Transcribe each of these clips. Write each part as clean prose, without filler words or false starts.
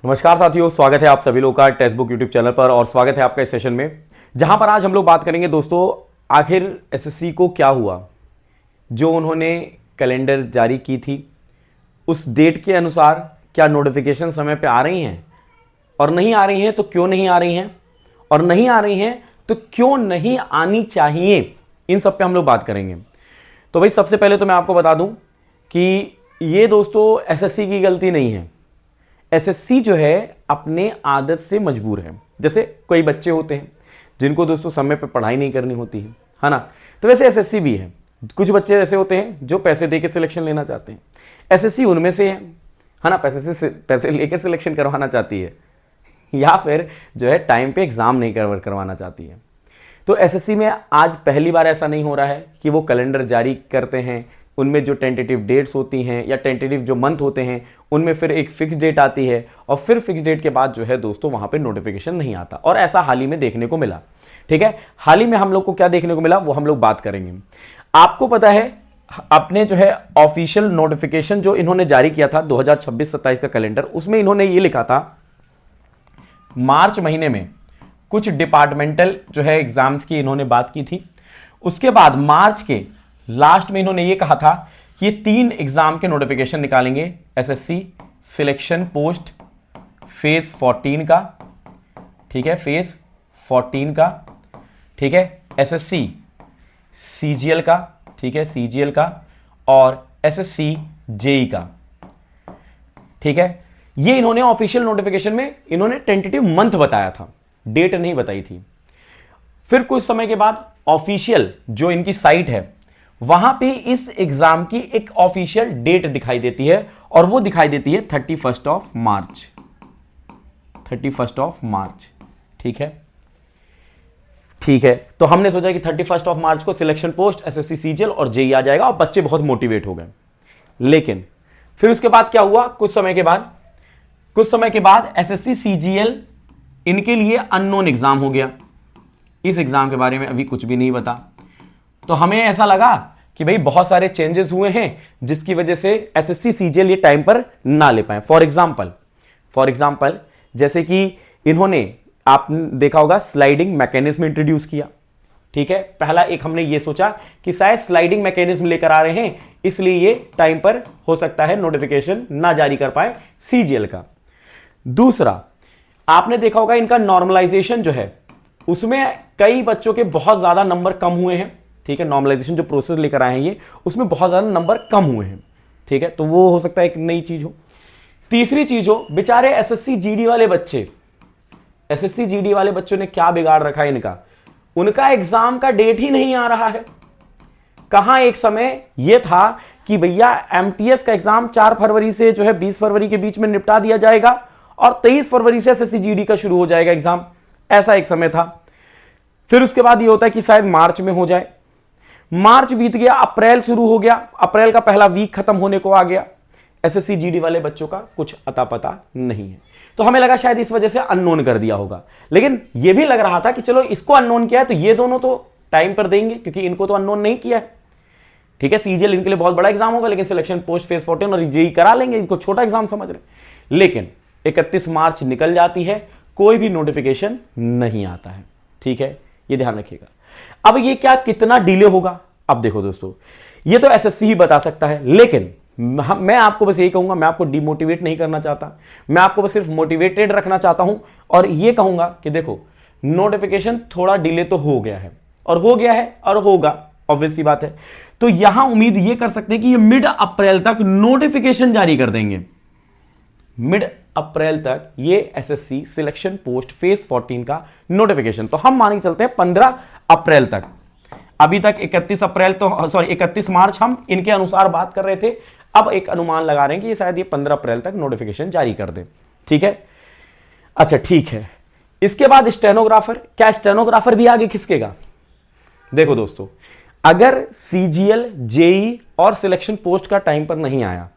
नमस्कार साथियों, स्वागत है आप सभी लोगों का टेक्स्ट बुक यूट्यूब चैनल पर और स्वागत है आपका इस सेशन में जहां पर आज हम लोग बात करेंगे दोस्तों आखिर एसएससी को क्या हुआ। जो उन्होंने कैलेंडर जारी की थी उस डेट के अनुसार क्या नोटिफिकेशन समय पे आ रही हैं और नहीं आ रही हैं तो क्यों नहीं आ रही हैं, और नहीं आ रही हैं तो क्यों नहीं आनी चाहिए, इन सब पे हम लोग बात करेंगे। तो भाई सबसे पहले तो मैं आपको बता दूं कि ये दोस्तों एसएससी की गलती नहीं है। एसएससी जो है अपने आदत से मजबूर है। जैसे कोई बच्चे होते हैं जिनको दोस्तों समय पे पढ़ाई नहीं करनी होती है ना, तो वैसे एसएससी भी है। कुछ बच्चे ऐसे होते हैं जो पैसे दे के सिलेक्शन लेना चाहते हैं, एसएससी उनमें से है ना, पैसे लेकर सिलेक्शन करवाना चाहती है या फिर जो है टाइम पे एग्जाम नहीं करवाना चाहती है। तो एसएससी में आज पहली बार ऐसा नहीं हो रहा है कि वो कैलेंडर जारी करते हैं, उनमें जो टेंटेटिव डेट्स होती हैं या टेंटेटिव जो मंथ होते हैं उनमें फिर एक फिक्स डेट आती है और फिर फिक्स डेट के बाद जो है दोस्तों वहां पे नोटिफिकेशन नहीं आता। और ऐसा हाल ही में देखने को मिला। ठीक है, हाल ही में हम लोग को क्या देखने को मिला वो हम लोग बात करेंगे। आपको पता है अपने जो है ऑफिशियल नोटिफिकेशन जो इन्होंने जारी किया था 2026-27 का कैलेंडर, उसमें इन्होंने ये लिखा था मार्च महीने में कुछ डिपार्टमेंटल जो है एग्जाम्स की इन्होंने बात की थी। उसके बाद मार्च के लास्ट में इन्होंने ये कहा था कि ये 3 एग्जाम के नोटिफिकेशन निकालेंगे। एसएससी सिलेक्शन पोस्ट फेज 14 का, ठीक है, फेज 14 का, ठीक है, एसएससी सीजीएल का, ठीक है, सीजीएल का, और एसएससी जेई का, ठीक है। ये इन्होंने ऑफिशियल नोटिफिकेशन में इन्होंने टेंटेटिव मंथ बताया था, डेट नहीं बताई थी। फिर कुछ समय के बाद ऑफिशियल जो इनकी साइट है वहां पे इस एग्जाम की एक ऑफिशियल डेट दिखाई देती है और वो दिखाई देती है 31 ऑफ मार्च, 31 ऑफ मार्च, ठीक है, ठीक है। तो हमने सोचा कि 31 ऑफ मार्च को सिलेक्शन पोस्ट एसएससी सीजीएल और जेई आ जाएगा और बच्चे बहुत मोटिवेट हो गए। लेकिन फिर उसके बाद क्या हुआ, कुछ समय के बाद एसएससी सीजीएल इनके लिए अननोन एग्जाम हो गया। इस एग्जाम के बारे में अभी कुछ भी नहीं बता। तो हमें ऐसा लगा कि भाई बहुत सारे चेंजेस हुए हैं जिसकी वजह से एसएससी सीजीएल ये टाइम पर ना ले पाए। फॉर एग्जांपल जैसे कि इन्होंने आपने देखा होगा स्लाइडिंग मैकेनिज्म इंट्रोड्यूस किया, ठीक है। पहला एक हमने ये सोचा कि शायद स्लाइडिंग मैकेनिज्म लेकर आ रहे हैं इसलिए ये टाइम पर हो सकता है नोटिफिकेशन ना जारी कर पाए सीजीएल का। दूसरा आपने देखा होगा इनका नॉर्मलाइजेशन जो है उसमें कई बच्चों के बहुत ज्यादा नंबर कम हुए हैं, ठीक है। नॉर्मलाइजेशन जो प्रोसेस लेकर आए हैं ये उसमें बहुत ज्यादा नंबर कम हुए हैं, ठीक है। तो वो हो सकता है एक नई चीज हो। तीसरी चीज हो, बेचारे एसएससी जीडी वाले बच्चों ने क्या बिगाड़ रखा है इनका, उनका एग्जाम का डेट ही नहीं आ रहा है। कहां एक समय यह था कि भैया एमटीएस का एग्जाम 4 फरवरी से जो है 20 फरवरी के बीच में निपटा दिया जाएगा और 23 फरवरी से एसएससी जीडी का शुरू हो जाएगा एग्जाम, ऐसा एक समय था। फिर उसके बाद यह होता है कि शायद मार्च में हो जाए, मार्च बीत गया, अप्रैल शुरू हो गया, अप्रैल का पहला वीक खत्म होने को आ गया, एसएससी जीडी वाले बच्चों का कुछ अता पता नहीं है। तो हमें लगा शायद इस वजह से अननोन कर दिया होगा, लेकिन यह भी लग रहा था कि चलो इसको अननोन किया है तो ये दोनों तो टाइम पर देंगे क्योंकि इनको तो अननोन नहीं किया है, ठीक है। सीजीएल इनके लिए बहुत बड़ा एग्जाम होगा लेकिन सिलेक्शन पोस्ट फेज 14 और जेई करा लेंगे, इनको छोटा एग्जाम समझ रहे। लेकिन 31 मार्च निकल जाती है, कोई भी नोटिफिकेशन नहीं आता है, ठीक है, ये ध्यान रखिएगा। अब ये क्या कितना डिले होगा, अब देखो दोस्तों ये तो एसएससी ही बता सकता है, लेकिन मैं आपको बस यही कहूंगा, मैं आपको डिमोटिवेट नहीं करना चाहता, मैं आपको बस सिर्फ मोटिवेटेड रखना चाहता हूं और ये कहूंगा कि देखो नोटिफिकेशन थोड़ा डिले तो हो गया है और होगा, ऑब्वियस सी बात है। तो यहां उम्मीद ये कर सकते हैं कि ये मिड अप्रैल तक नोटिफिकेशन जारी कर देंगे, मिड अप्रैल तक ये एसएससी सिलेक्शन पोस्ट फेज 14 का नोटिफिकेशन। तो हम मान के चलते हैं 15 अप्रैल तक। अभी तक 31 मार्च हम इनके अनुसार बात कर रहे थे, अब एक अनुमान लगा रहे हैं कि ये शायद ये 15 अप्रैल तक नोटिफिकेशन जारी कर दे, ठीक है। अच्छा ठीक है, इसके बाद स्टेनोग्राफर, क्या स्टेनोग्राफर भी आगे खिसकेगा? देखो दोस्तों, अगर सीजीएल जेई और सिलेक्शन पोस्ट का टाइम पर नहीं आया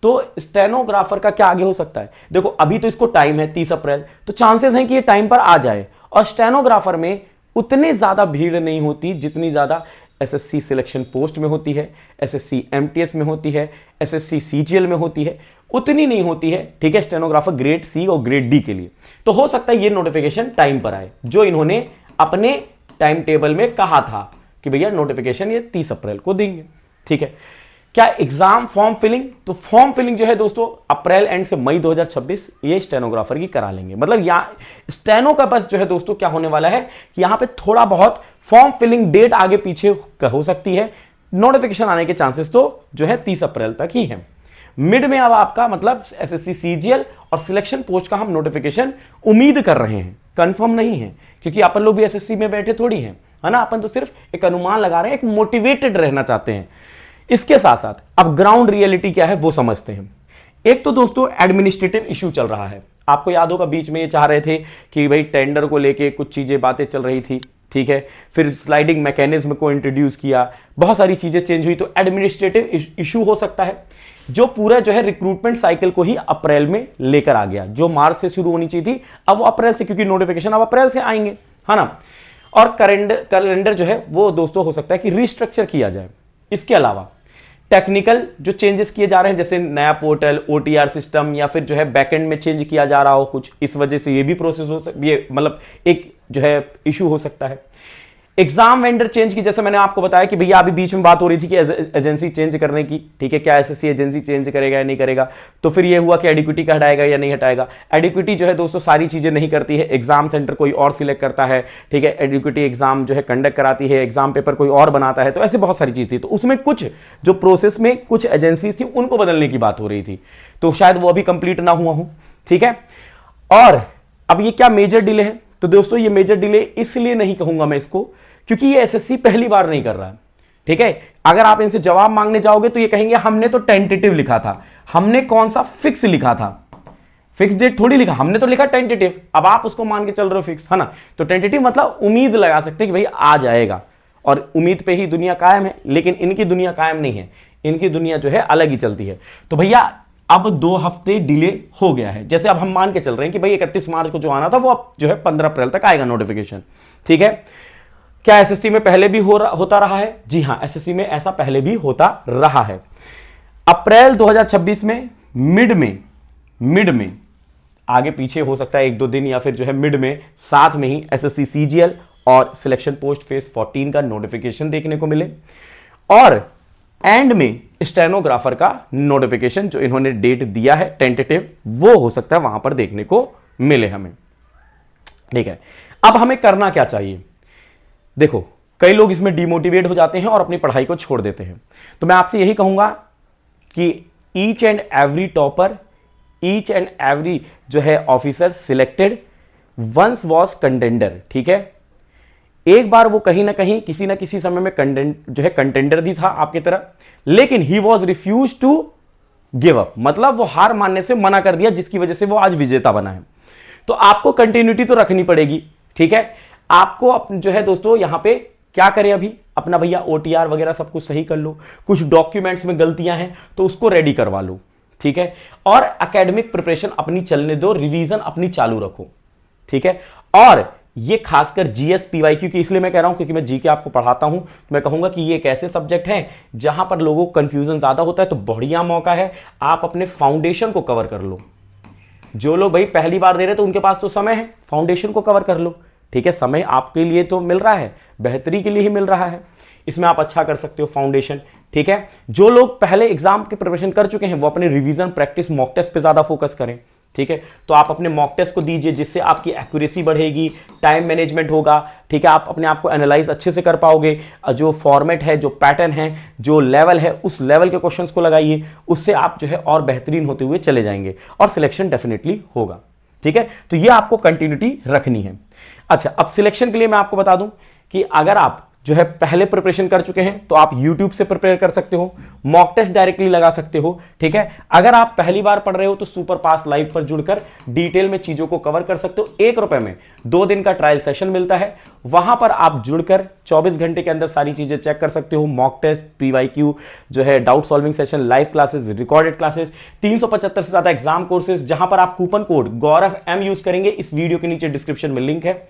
तो स्टेनोग्राफर का क्या आगे हो सकता है? देखो अभी तो इसको टाइम है 30 अप्रैल, तो चांसेस हैं कि ये टाइम पर आ जाए। और स्टेनोग्राफर में उतनी ज्यादा भीड़ नहीं होती जितनी ज्यादा एसएससी सिलेक्शन पोस्ट में होती है, एसएससी एमटीएस में होती है, एसएससी सीजीएल में होती है, उतनी नहीं होती है, ठीक है, स्टेनोग्राफर ग्रेड सी और ग्रेड डी के लिए। तो हो सकता है ये नोटिफिकेशन टाइम पर आए, जो इन्होंने अपने टाइम टेबल में कहा था कि भैया नोटिफिकेशन ये 30 अप्रैल को देंगे, ठीक है। क्या एग्जाम फॉर्म फिलिंग, तो फॉर्म फिलिंग जो है दोस्तों अप्रैल एंड से मई 2026 ये स्टेनोग्राफर की करा लेंगे। मतलब यहां स्टेनो का बस जो है दोस्तों क्या होने वाला है कि यहां पे थोड़ा बहुत फॉर्म फिलिंग डेट आगे पीछे हो सकती है, नोटिफिकेशन आने के चांसेस तो जो है 30 अप्रैल तक ही है। मिड में अब आपका मतलब एसएससी सीजीएल और सिलेक्शन पोस्ट का हम नोटिफिकेशन उम्मीद कर रहे हैं, कंफर्म नहीं है, क्योंकि अपन लोग भी एसएससी में बैठे थोड़ी हैं, है ना, अपन तो सिर्फ एक अनुमान लगा रहे हैं, एक मोटिवेटेड रहना चाहते हैं। इसके साथ साथ अब ग्राउंड रियलिटी क्या है वो समझते हैं। एक तो दोस्तों एडमिनिस्ट्रेटिव इशू चल रहा है, आपको याद होगा बीच में ये चाह रहे थे कि भाई टेंडर को लेके कुछ चीजें बातें चल रही थी, ठीक है, फिर स्लाइडिंग मैकेनिज्म को इंट्रोड्यूस किया, बहुत सारी चीजें चेंज हुई, तो एडमिनिस्ट्रेटिव इशू हो सकता है जो पूरा जो है रिक्रूटमेंट साइकिल को ही अप्रैल में लेकर आ गया, जो मार्च से शुरू होनी चाहिए थी अब वो अप्रैल से, क्योंकि नोटिफिकेशन अब अप्रैल से आएंगे, है ना। और कैलेंडर जो है वो दोस्तों हो सकता है कि रिस्ट्रक्चर किया जाए। इसके अलावा टेक्निकल जो चेंजेस किए जा रहे हैं, जैसे नया पोर्टल, ओटीआर सिस्टम, या फिर जो है बैकएंड में चेंज किया जा रहा हो कुछ, इस वजह से ये भी प्रोसेस हो सकता, ये मतलब एक जो है इशू हो सकता है। एग्जाम वेंडर चेंज की, जैसे मैंने आपको बताया कि भैया अभी बीच में बात हो रही थी कि एजेंसी चेंज करने की, ठीक है, क्या एसएससी एजेंसी चेंज करेगा या नहीं करेगा, तो फिर ये हुआ कि एडिक्विटी का हटाएगा या नहीं हटाएगा। एडिक्विटी जो है दोस्तों सारी चीजें नहीं करती है, एग्जाम सेंटर कोई और सिलेक्ट करता है, ठीक है, एडिक्विटी एग्जाम जो है कंडक्ट कराती है, एग्जाम पेपर कोई और बनाता है, तो ऐसे बहुत सारी चीज थी। तो उसमें कुछ जो प्रोसेस में कुछ एजेंसीज थी उनको बदलने की बात हो रही थी, तो शायद वो अभी कंप्लीट ना हुआ हो, ठीक है। और अब ये क्या मेजर डिले है, तो दोस्तों ये मेजर डिले इसलिए नहीं कहूंगा मैं इसको, क्योंकि ये एसएससी पहली बार नहीं कर रहा है, ठीक है। अगर आप इनसे जवाब मांगने जाओगे तो ये कहेंगे हमने तो टेंटेटिव लिखा था, हमने कौन सा फिक्स लिखा था, फिक्स डेट थोड़ी लिखा, हमने तो लिखा टेंटेटिव, अब आप उसको मान के चल रहे हो फिक्स, है ना। तो टेंटेटिव मतलब उम्मीद लगा सकते हैं कि भाई आ जाएगा, और उम्मीद पे ही दुनिया कायम है, लेकिन इनकी दुनिया कायम नहीं है, इनकी दुनिया जो है अलग ही चलती है। तो भैया अब 2 हफ्ते डिले हो गया है, जैसे अब हम मान के चल रहे हैं कि भाई 31 मार्च को जो आना था वो अब जो है 15 अप्रैल तक आएगा नोटिफिकेशन, ठीक है। क्या एसएससी में पहले भी होता रहा है? जी हां, एसएससी में ऐसा पहले भी होता रहा है। अप्रैल 2026 में मिड में आगे पीछे हो सकता है 1-2 दिन, या फिर जो है मिड में साथ में ही एसएससी सीजीएल और सिलेक्शन पोस्ट फेज 14 का नोटिफिकेशन देखने को मिले, और एंड में स्टेनोग्राफर का नोटिफिकेशन जो इन्होंने डेट दिया है टेंटेटिव, वो हो सकता है वहां पर देखने को मिले हमें, ठीक है। अब हमें करना क्या चाहिए? देखो कई लोग इसमें डिमोटिवेट हो जाते हैं और अपनी पढ़ाई को छोड़ देते हैं, तो मैं आपसे यही कहूंगा कि each and every topper, each and every जो है officer selected once was contender, ठीक है। एक बार वो कहीं ना कहीं किसी ना किसी समय में जो है कंटेंडर भी था आपकी तरह, लेकिन he was refuse to give up, मतलब वो हार मानने से मना कर दिया, जिसकी वजह से वो आज विजेता बना है। तो आपको कंटिन्यूटी तो रखनी पड़ेगी, ठीक है। आपको जो है दोस्तों यहां पे क्या करें, अभी अपना भैया ओटीआर वगैरह सब कुछ सही कर लो, कुछ डॉक्यूमेंट्स में गलतियां हैं तो उसको रेडी करवा लो, ठीक है। और एकेडमिक प्रिपरेशन अपनी चलने दो, रिवीजन अपनी चालू रखो, ठीक है। और ये खासकर जीएस पीवाईक्यू की इसलिए मैं कह रहा हूं क्योंकि मैं जीके आपको पढ़ाता हूं, तो मैं कहूंगा कि ये एक ऐसे सब्जेक्ट हैं जहां पर लोगों को कंफ्यूजन ज्यादा होता है, तो बढ़िया मौका है आप अपने फाउंडेशन को कवर कर लो। जो लोग भाई पहली बार दे रहे तो उनके पास तो समय है, फाउंडेशन को कवर कर लो, ठीक है। समय आपके लिए तो मिल रहा है, बेहतरी के लिए ही मिल रहा है, इसमें आप अच्छा कर सकते हो फाउंडेशन, ठीक है। जो लोग पहले एग्जाम के प्रिपरेशन कर चुके हैं वो अपने रिवीजन, प्रैक्टिस, मॉक टेस्ट पे ज्यादा फोकस करें, ठीक है। तो आप अपने मॉक टेस्ट को दीजिए, जिससे आपकी एक्यूरेसी बढ़ेगी, टाइम मैनेजमेंट होगा, ठीक है। आप अपने आप को एनालाइज अच्छे से कर पाओगे, जो फॉर्मेट है, जो पैटर्न है, जो लेवल है, उस लेवल के क्वेश्चंस को लगाइए, उससे आप जो है और बेहतरीन होते हुए चले जाएंगे और सिलेक्शन डेफिनेटली होगा, ठीक है। तो ये आपको कंटिन्यूटी रखनी है। अच्छा, अब सिलेक्शन के लिए मैं आपको बता दूं कि अगर आप जो है पहले प्रिपरेशन कर चुके हैं तो आप YouTube से प्रिपेयर कर सकते हो, मॉक टेस्ट डायरेक्टली लगा सकते हो, ठीक है। अगर आप पहली बार पढ़ रहे हो तो सुपर पास लाइव पर जुड़कर डिटेल में चीजों को कवर कर सकते हो। ₹1 में 2 दिन का ट्रायल सेशन मिलता है, वहां पर आप जुड़कर 24 घंटे के अंदर सारी चीजें चेक कर सकते हो। मॉक टेस्ट, पीवाईक्यू जो है, doubt solving session, live classes, recorded classes, 375 से ज्यादा एग्जाम कोर्सेज, जहां पर आप कूपन कोड गौरव M यूज करेंगे। इस वीडियो के नीचे डिस्क्रिप्शन में लिंक है,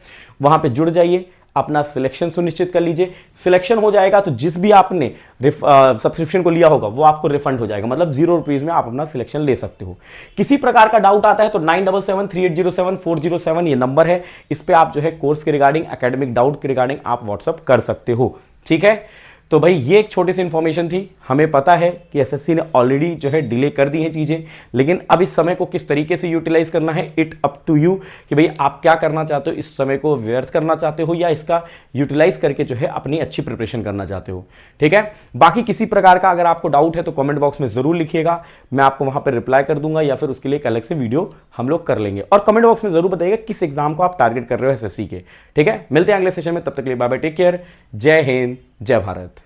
वहां पे जुड़ जाइए, अपना सिलेक्शन सुनिश्चित कर लीजिए। सिलेक्शन हो जाएगा तो जिस भी आपने सब्सक्रिप्शन को लिया होगा वो आपको रिफंड हो जाएगा, मतलब 0 रुपीज में आप अपना सिलेक्शन ले सकते हो। किसी प्रकार का डाउट आता है तो 9773807407 ये नंबर है, इस पे आप जो है कोर्स के रिगार्डिंग, एकेडमिक डाउट के रिगार्डिंग आप व्हाट्सअप कर सकते हो। ठीक है, तो भाई ये एक छोटी सी इंफॉर्मेशन थी। हमें पता है कि एसएससी ने ऑलरेडी जो है डिले कर दी है चीजें, लेकिन अब इस समय को किस तरीके से यूटिलाइज करना है, इट अप टू यू कि भाई आप क्या करना चाहते हो, इस समय को व्यर्थ करना चाहते हो या इसका यूटिलाइज करके जो है अपनी अच्छी प्रिपरेशन करना चाहते हो। ठीक है, बाकी किसी प्रकार का अगर आपको डाउट है तो कमेंट बॉक्स में जरूर लिखिएगा, मैं आपको वहां पर रिप्लाई कर दूंगा या फिर उसके लिए एक अलग से वीडियो हम लोग कर लेंगे। और कमेंट बॉक्स में जरूर बताइएगा किस एग्जाम को आप टारगेट कर रहे हो एसएससी के। ठीक है, मिलते हैं अगले सेशन में, तब तक के लिए बाय बाय, टेक केयर, जय हिंद, जय भारत।